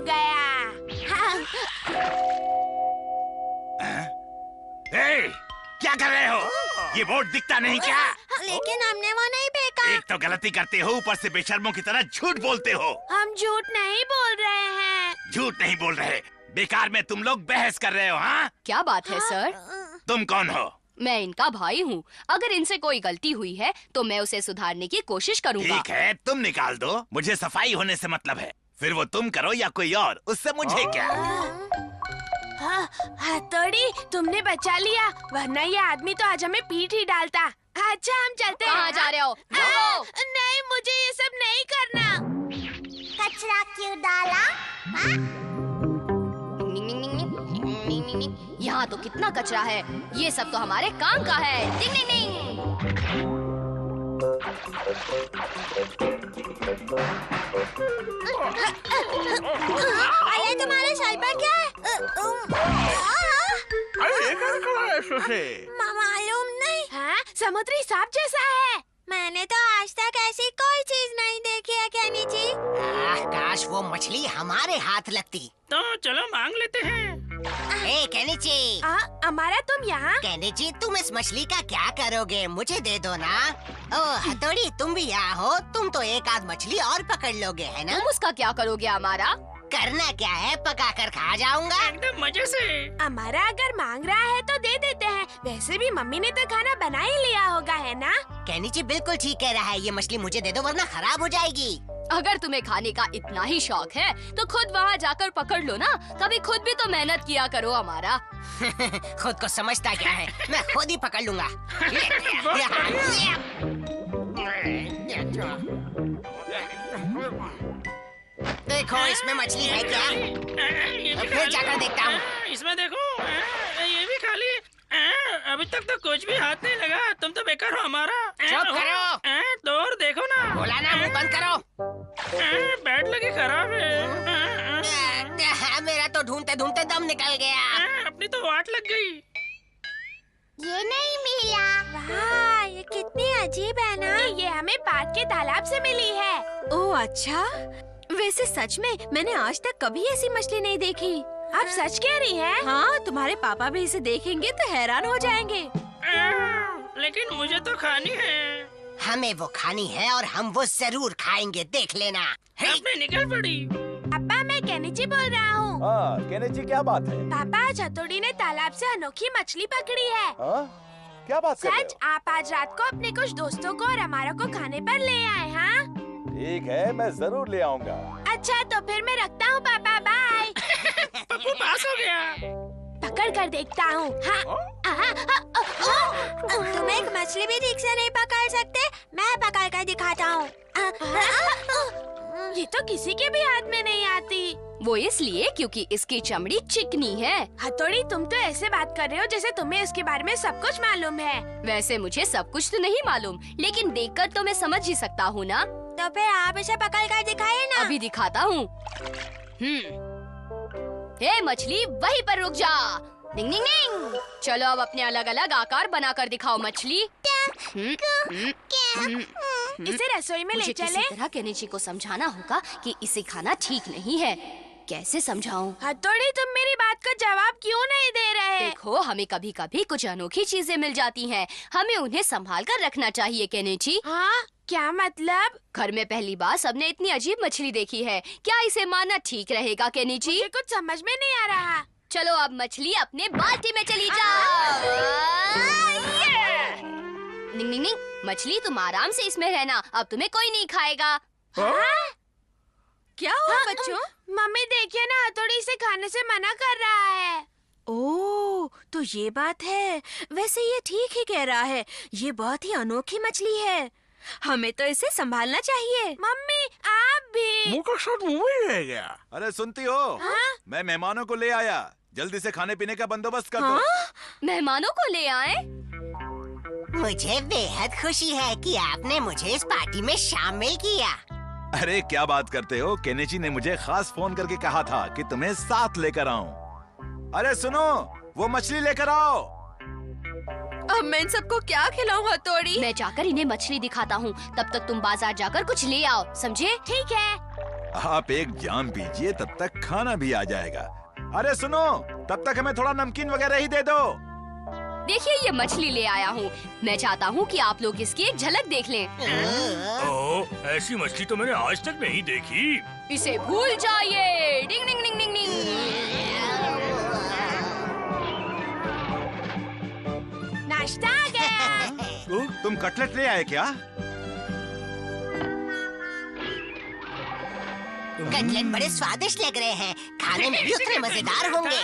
गया। क्या कर रहे हो? ये बोर्ड दिखता नहीं क्या? लेकिन हमने वो नहीं फेंका। एक तो गलती करते हो, ऊपर से बेशर्मों की तरह झूठ बोलते हो। हम झूठ नहीं बोल रहे हैं। झूठ नहीं बोल रहे, बेकार में तुम लोग बहस कर रहे हो। हाँ, क्या बात है सर? तुम कौन हो? मैं इनका भाई हूँ। अगर इनसे कोई गलती हुई है तो मैं उसे सुधारने की कोशिश करूँगा। ठीक है, तुम निकाल दो, मुझे सफाई होने से मतलब है। फिर वो तुम करो या कोई और, उससे मुझे क्या। हथौड़ी, तुमने बचा लिया, वरना ये आदमी तो आज हमें पीट ही डालता। अच्छा, हम चलते हैं। कहाँ जा रहे हो? नहीं, मुझे ये सब नहीं करना। कचरा क्यों डाला? यहाँ तो कितना कचरा है। ये सब तो हमारे काम का है। डिंग डिंग डिंग। ये तुम्हारे सर पर क्या है? मालूम नहीं। हाँ, समुद्री सांप जैसा है। मैंने तो आज तक ऐसी कोई चीज नहीं देखी है केनी जी। काश वो मछली हमारे हाथ लगती। तो चलो मांग लेते हैं। केनिची, हमारा तुम यहाँ? केनिची, तुम इस मछली का क्या करोगे? मुझे दे दो ना। ओ हथौड़ी, तुम भी यहाँ हो, तुम तो एक आध मछली और पकड़ लोगे, है ना? तुम उसका क्या करोगे? हमारा करना क्या है, पका कर खा जाऊंगा। एकदम मजे से। हमारा अगर मांग रहा है तो दे देते हैं। वैसे भी मम्मी ने तो खाना बना ही लिया होगा, है ना? केनिची बिल्कुल ठीक कह रहा है, ये मछली मुझे दे दो वरना खराब हो जाएगी। अगर तुम्हें खाने का इतना ही शौक है तो खुद वहाँ जाकर पकड़ लो ना। कभी खुद भी तो मेहनत किया करो हमारा। खुद को समझता क्या है, मैं खुद ही पकड़ लूंगा। देखो इसमें मछली है क्या? फिर जाकर देखता हूँ। इसमें देखो, ये भी खाली। अभी तक तो कुछ भी हाथ नहीं लगा। तुम तो बेकार हो हमारा। चुप करो। तो और देखो ना। बोला ना, मुंह बंद करो। बैट लगी खराब है। मेरा तो ढूंढते ढूंढते दम निकल गया। अपनी तो वाट लग गई। ये नहीं मिला। वाह, ये कितनी अजीब है ना। ये हमें पार्क के तालाब से मिली है। ओह अच्छा, वैसे सच में मैंने आज तक कभी ऐसी मछली नहीं देखी। आप सच कह रही हैं? हाँ, तुम्हारे पापा भी इसे देखेंगे तो हैरान हो जाएंगे। लेकिन मुझे तो खानी है। हमें वो खानी है और हम वो जरूर खाएंगे, देख लेना। अब मैं निकल पड़ी। पापा, मैं केनिची बोल रहा हूँ। हाँ, केनिची, क्या बात है? पापा, आज हथौड़ी ने तालाब से अनोखी मछली पकड़ी है। हाँ? क्या बात कर रहे सच, आप आज रात को अपने कुछ दोस्तों को और हमारा को खाने पर ले आए। हाँ ठीक है, मैं जरूर ले आऊंगा। अच्छा, तो फिर मैं रखता हूँ पापा, बाय। पप्पू पास हो गया। पकड़ कर देखता हूँ। तुम एक मछली भी ठीक से नहीं पकड़ सकते, मैं पकड़ कर दिखाता हूँ। ये तो किसी के भी हाथ में नहीं आती। वो इसलिए क्योंकि इसकी चमड़ी चिकनी है। हथौड़ी, तुम तो ऐसे बात कर रहे हो जैसे तुम्हें इसके बारे में सब कुछ मालूम है। वैसे मुझे सब कुछ तो नहीं मालूम, लेकिन देखकर तो मैं समझ ही सकता हूँ ना। तो फिर आप इसे पकड़ कर दिखाइए ना। अभी दिखाता हूँ। हे मछली, वहीं पर रुक जा। डिंग डिंग डिंग। चलो अब अपने अलग अलग आकार बनाकर दिखाओ मछली। इसे रसोई में ले मुझे चले। किसी तरह केनिची को समझाना होगा कि इसे खाना ठीक नहीं है। कैसे समझाऊं? हथौड़ी, तुम मेरी बात का जवाब क्यों नहीं दे रहे? देखो, हमें कभी कभी कुछ अनोखी चीजें मिल जाती हैं। हमें उन्हें संभाल कर रखना चाहिए केनिची। हाँ, क्या मतलब? घर में पहली बार सबने इतनी अजीब मछली देखी है। क्या इसे मानना ठीक रहेगा केनिची? मुझे कुछ समझ में नहीं आ रहा। चलो अब मछली अपने बाल्टी में चली जाओ। निंग निंग निंग, मछली तुम आराम से इसमें रहना, अब तुम्हें कोई नहीं खाएगा। क्या हुआ बच्चों? मम्मी देखिए ना, हथौड़ी से खाने से मना कर रहा है। ओह, तो ये बात है। वैसे ये ठीक ही कह रहा है, ये बहुत ही अनोखी मछली है। हमें तो इसे संभालना चाहिए। मम्मी, आप भी। मुंह का साथ मुंह ही रह गया। अरे सुनती हो? हाँ? मैं मेहमानों को ले आया, जल्दी से खाने पीने का बंदोबस्त कर दो। हाँ? मेहमानों को ले आए? मुझे बेहद खुशी है कि आपने मुझे इस पार्टी में शामिल किया। अरे क्या बात करते हो, केनिची ने मुझे खास फोन करके कहा था कि तुम्हें साथ लेकर आऊं। अरे सुनो, वो मछली लेकर आओ। अब मैं इन सबको क्या खिलाऊं हथौड़ी? मैं जाकर इन्हें मछली दिखाता हूँ, तब तक तुम बाजार जाकर कुछ ले आओ, समझे? ठीक है। आप एक जाम पीजिए, तब तक खाना भी आ जाएगा। अरे सुनो, तब तक हमें थोड़ा नमकीन वगैरह ही दे दो। देखिए ये मछली ले आया हूँ। मैं चाहता हूँ कि आप लोग इसकी एक झलक देख लें। ओह, ऐसी मछली तो मैंने आज तक नहीं देखी। इसे भूल जाइए। डिंग डिंग डिंग डिंग डिंग। नाश्ता आ गया। तुम कटलेट ले आए क्या? कटलेट बड़े स्वादिष्ट लग रहे हैं, खाने में भी उतने मजेदार होंगे।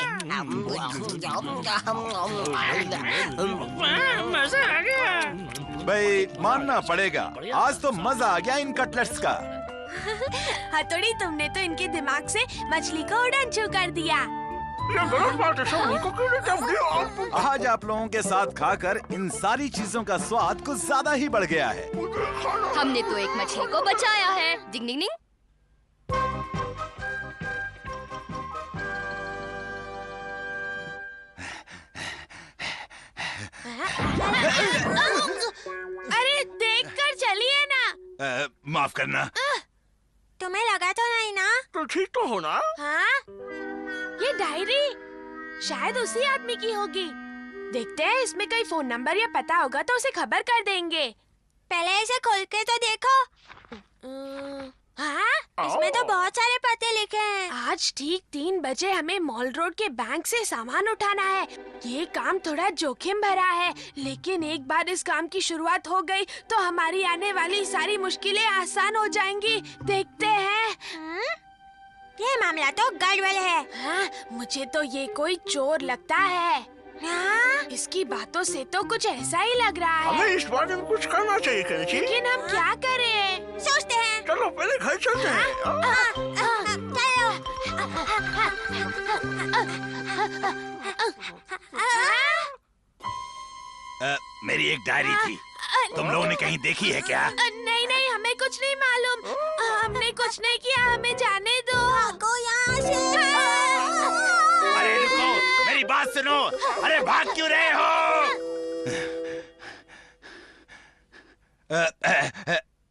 मजा आ गया। भाई मानना पड़ेगा, आज तो मजा आ गया इन कटलेट्स का। हथौड़ी, तुमने तो इनके दिमाग से मछली को उड़न छू कर दिया। आज आप लोगों के साथ खाकर इन सारी चीजों का स्वाद कुछ ज्यादा ही बढ़ गया है। हमने तो एक मछली को बचाया है। डिंग डिंग डिंग। अरे देखकर चलिए ना। माफ करना। तुम्हें लगा तो नहीं ना? तो ठीक तो हो ना? हाँ? ये डायरी शायद उसी आदमी की होगी। देखते हैं, इसमें कोई फोन नंबर या पता होगा तो उसे खबर कर देंगे। पहले इसे खोल के तो देखो। हाँ? इसमें तो बहुत सारे पते लिखे हैं। आज ठीक 3 बजे हमें मॉल रोड के बैंक से सामान उठाना है। ये काम थोड़ा जोखिम भरा है, लेकिन एक बार इस काम की शुरुआत हो गई तो हमारी आने वाली सारी मुश्किलें आसान हो जाएंगी। देखते हैं। ये मामला तो गड़बड़ है। हाँ, मुझे तो ये कोई चोर लगता है। हाँ? इसकी बातों से तो कुछ ऐसा ही लग रहा है। हमें इस बारे में कुछ करना चाहिए कनिची। लेकिन हम क्या करें? सोचते हैं। चलो पहले घर चलते हैं। मेरी एक डायरी थी, तुम लोगों ने कहीं देखी है क्या? नहीं नहीं, हमें कुछ नहीं मालूम। हमने कुछ नहीं किया, हमें जाने दो। भागो यहाँ से। अरे रुको, मेरी बात सुनो। अरे भाग क्यों रहे हो?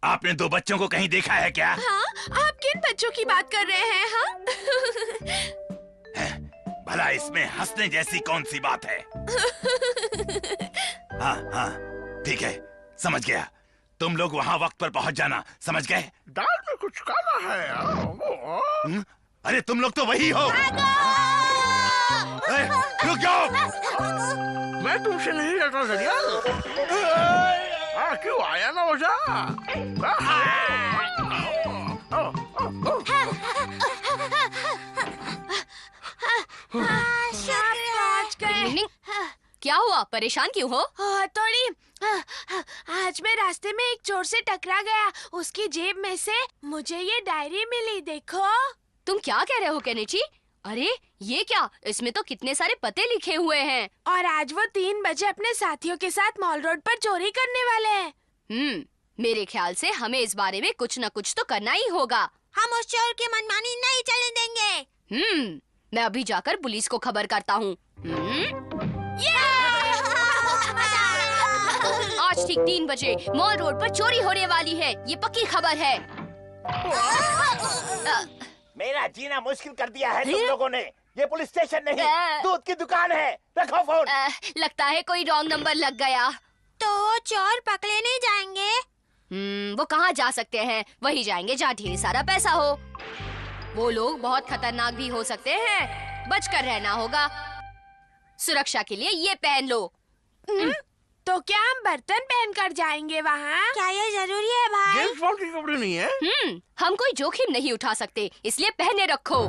आपने 2 बच्चों को कहीं देखा है क्या? हाँ? आप किन बच्चों की बात कर रहे हैं? हाँ? भला इसमें हंसने जैसी कौन सी बात है? हाँ हाँ, ठीक है, समझ गया। तुम लोग वहाँ वक्त पर पहुँच जाना, समझ गए? दाल में कुछ काला है। अरे तुम लोग तो वही हो। रुक जाओ। मैं तुमसे नहीं डरता दरियाल। क्यों आया ना मजा? क्या हुआ? परेशान क्यों हो? हथौड़ी, आज मैं रास्ते में एक चोर से टकरा गया। उसकी जेब में से मुझे ये डायरी मिली, देखो। तुम क्या कह रहे हो केनिची? अरे ये क्या? इसमें तो कितने सारे पते लिखे हुए हैं। और आज वो 3 बजे अपने साथियों के साथ मॉल रोड पर चोरी करने वाले हैं। मेरे ख्याल से हमें इस बारे में कुछ न कुछ तो करना ही होगा। हम उस चोर की मनमानी नहीं चलने देंगे। मैं अभी जाकर पुलिस को खबर करता हूँ। आज ठीक 3 बजे मॉल रोड पर चोरी होने वाली है, ये पक्की खबर है। मेरा जीना मुश्किल कर दिया है तुम लोगों ने। ये पुलिस स्टेशन नहीं, दूध की दुकान है। रखो फोन। लगता है कोई रॉन्ग नंबर लग गया। तो चोर पकड़े नहीं जाएंगे? वो कहाँ जा सकते हैं? वही जाएंगे जहाँ ढेर सारा पैसा हो। वो लोग बहुत खतरनाक भी हो सकते हैं, बचकर रहना होगा। सुरक्षा के लिए ये पहन लो। तो क्या हम बर्तन पहनकर जाएंगे वहाँ? क्या ये जरूरी है भाई? जेम्स बॉन्ड के कपड़े नहीं है। हम कोई जोखिम नहीं उठा सकते, इसलिए पहने रखो।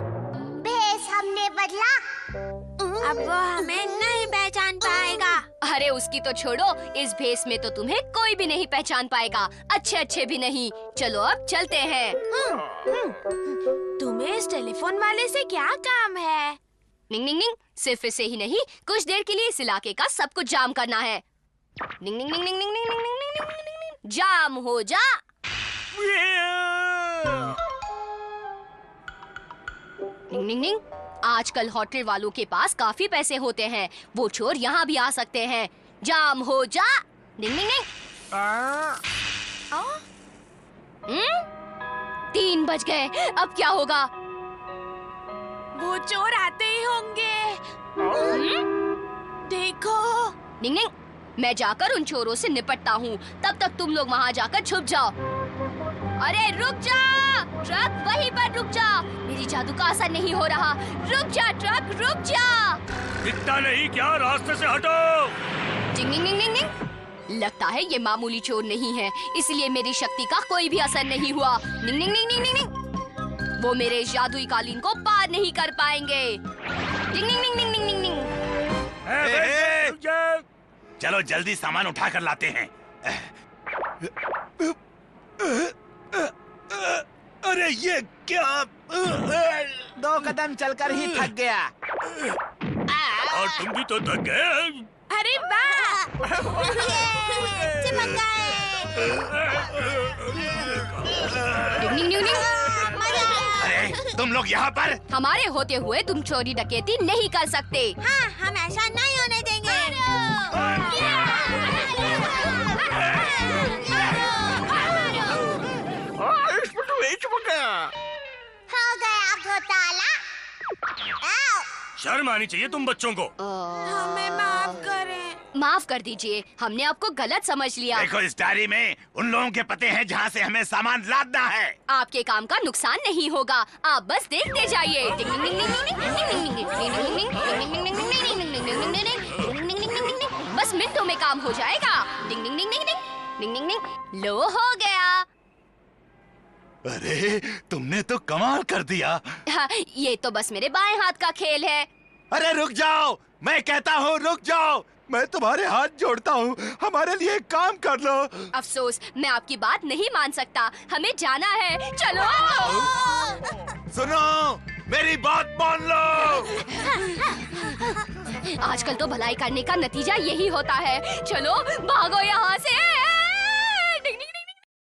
भेष हमने बदला, अब वो हमें नहीं पहचान पाएगा। अरे उसकी तो छोड़ो, इस भेष में तो तुम्हें कोई भी नहीं पहचान पाएगा, अच्छे अच्छे भी नहीं। चलो अब चलते हैं। तुम्हें इस टेलीफोन वाले से क्या काम है? निंग निंग निंग, सिर्फ इसे ही नहीं, कुछ देर के लिए इस इलाके का सब कुछ जाम करना है। निंग निंग निंग निंग निंग निंग निंग निंग निंग निंग, जाम हो जा। निंग निंग निंग, आजकल होटल वालों के पास काफी पैसे होते हैं, वो चोर यहाँ भी आ सकते हैं। जाम हो जा। निंग निंग निंग। 3 बज गए, अब क्या होगा? वो चोर आते ही होंगे। देखो। निंग निंग, मैं जाकर उन चोरों से निपटता हूँ, तब तक तुम लोग वहाँ जाकर छुप जाओ। अरे रुक जा, ट्रक वहीं पर रुक जा, मेरी जादू का असर नहीं हो रहा। रुक जा ट्रक, रुक जा। दिखता नहीं क्या? रास्ते से हटो। टिंग टिंग टिंग टिंग टिंग। लगता है ये मामूली चोर नहीं है, इसलिए मेरी शक्ति का कोई भी असर नहीं हुआ। निंग निंग निंग निंग निंग। वो मेरे जादुई कालीन को पार नहीं कर पाएंगे। टिंग निंग निंग निंग निंग निंग। चलो जल्दी सामान उठा कर लाते हैं। अरे ये क्या? 2 कदम चलकर ही थक गया। और तुम भी तो थक गए। अरे वाह! चिपक गए। टिंग टिंग टिंग टिंग। अरे तुम लोग यहाँ पर? हमारे होते हुए तुम चोरी डकैती नहीं कर सकते। हाँ, हम ऐसा नहीं होने देंगे। हो गया घोटाला। शर्म आनी चाहिए तुम बच्चों को। हमें माफ करें। माफ कर दीजिए, हमने आपको गलत समझ लिया। देखो इस डायरी में उन लोगों के पते हैं जहाँ से हमें सामान लादना है। आपके काम का नुकसान नहीं होगा, आप बस देखते जाइए। बस मिनटों में काम हो जाएगा। डिंग डिंग डिंग डिंग डिंग डिंग डिंग। लो हो गया। अरे तुमने तो कमाल कर दिया। हाँ, ये तो बस मेरे बाएं हाथ का खेल है। अरे रुक जाओ, मैं कहता हूँ रुक जाओ। मैं तुम्हारे हाथ जोड़ता हूँ, हमारे लिए एक काम कर लो। अफसोस, मैं आपकी बात नहीं मान सकता, हमें जाना है। चलो। सुनो, मेरी बात मान लो। आजकल तो भलाई करने का नतीजा यही होता है। चलो भागो यहाँ से।